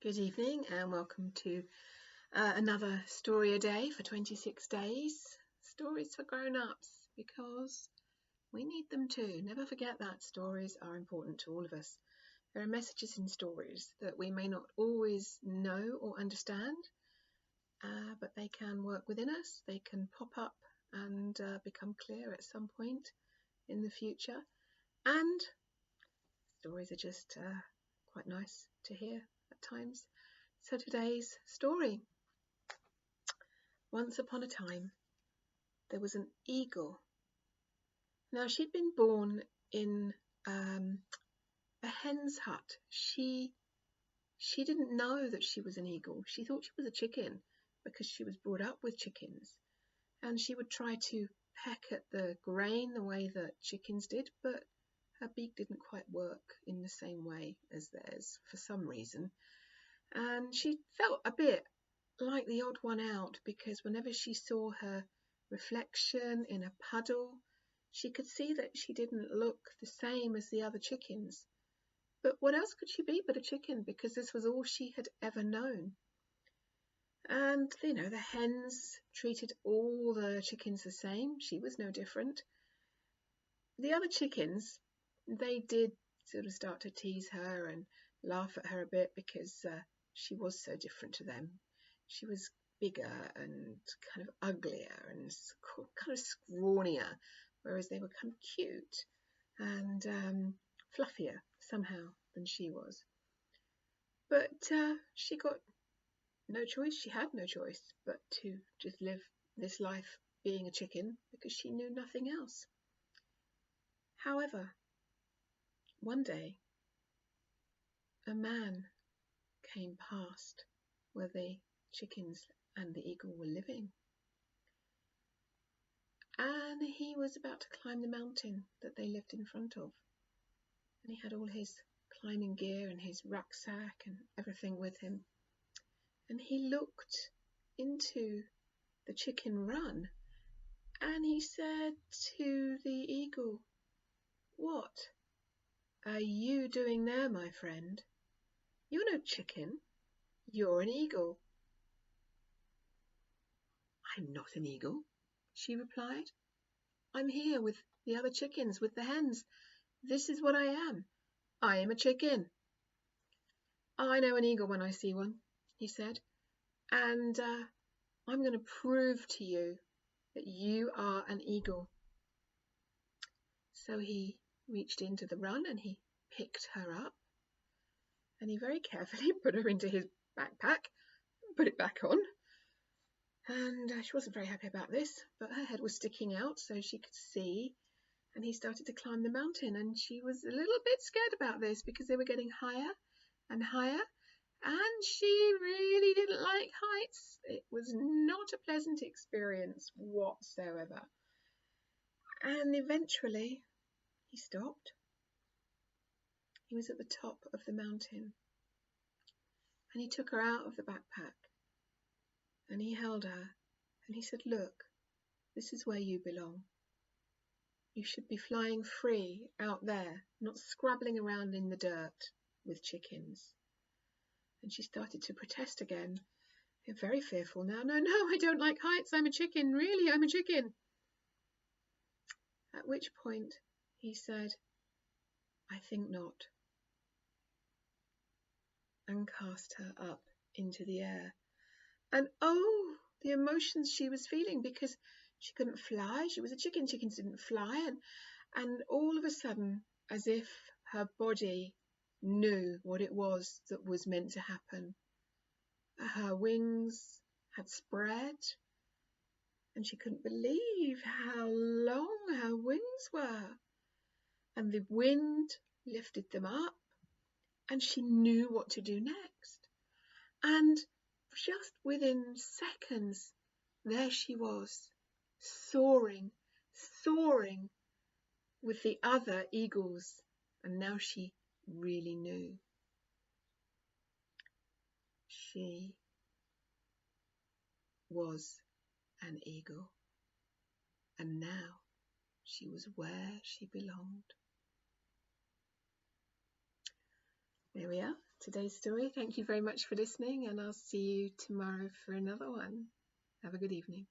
Good evening and welcome to another story a day for 26 days. Stories for grown-ups because we need them too. Never forget that stories are important to all of us. There are messages in stories that we may not always know or understand, but they can work within us. They can pop up and become clear at some point in the future. And stories are just quite nice to hear at times. So today's story. Once upon a time, there was an eagle. Now, she'd been born in a hen's hut. She didn't know that she was an eagle. She thought she was a chicken because she was brought up with chickens. And she would try to peck at the grain the way that chickens did, but her beak didn't quite work in the same way as theirs for some reason. And she felt a bit like the odd one out because whenever she saw her reflection in a puddle, she could see that she didn't look the same as the other chickens. But what else could she be but a chicken, because this was all she had ever known. And, the hens treated all the chickens the same. She was no different. The other chickens, they did sort of start to tease her and laugh at her a bit because she was so different to them. She was bigger and kind of uglier and kind of scrawnier, whereas they were kind of cute and fluffier somehow than she was. But she got no choice. She had no choice but to just live this life being a chicken because she knew nothing else. However, one day, a man came past where the chickens and the eagle were living. And he was about to climb the mountain that they lived in front of. And he had all his climbing gear and his rucksack and everything with him. And he looked into the chicken run and he said to the eagle, "What are you doing there, my friend? You're no chicken, you're an eagle." "I'm not an eagle," she replied. "I'm here with the other chickens, with the hens. This is what I am. I am a chicken." "I know an eagle when I see one," he said, "and I'm going to prove to you that you are an eagle." So he reached into the run and he picked her up and he very carefully put her into his backpack and put it back on. And she wasn't very happy about this, but her head was sticking out so she could see. And he started to climb the mountain, and she was a little bit scared about this because they were getting higher and higher, and she really didn't like heights. It was not a pleasant experience whatsoever. And eventually he stopped. He was at the top of the mountain, and he took her out of the backpack and he held her and he said, "Look, this is where you belong. You should be flying free out there, not scrabbling around in the dirt with chickens." And she started to protest again, very fearful now. "No, I don't like heights. I'm a chicken. Really, I'm a chicken." At which point he said, "I think not," and cast her up into the air. And oh, the emotions she was feeling, because she couldn't fly. She was a chicken. Chickens didn't fly. And all of a sudden, as if her body knew what it was that was meant to happen, her wings had spread, and she couldn't believe how long her wings were. And the wind lifted them up, and she knew what to do next. And just within seconds, there she was, soaring with the other eagles. And now she really knew. She was an eagle, and now she was where she belonged. There we are. today's story. Thank you very much for listening, and I'll see you tomorrow for another one. Have a good evening.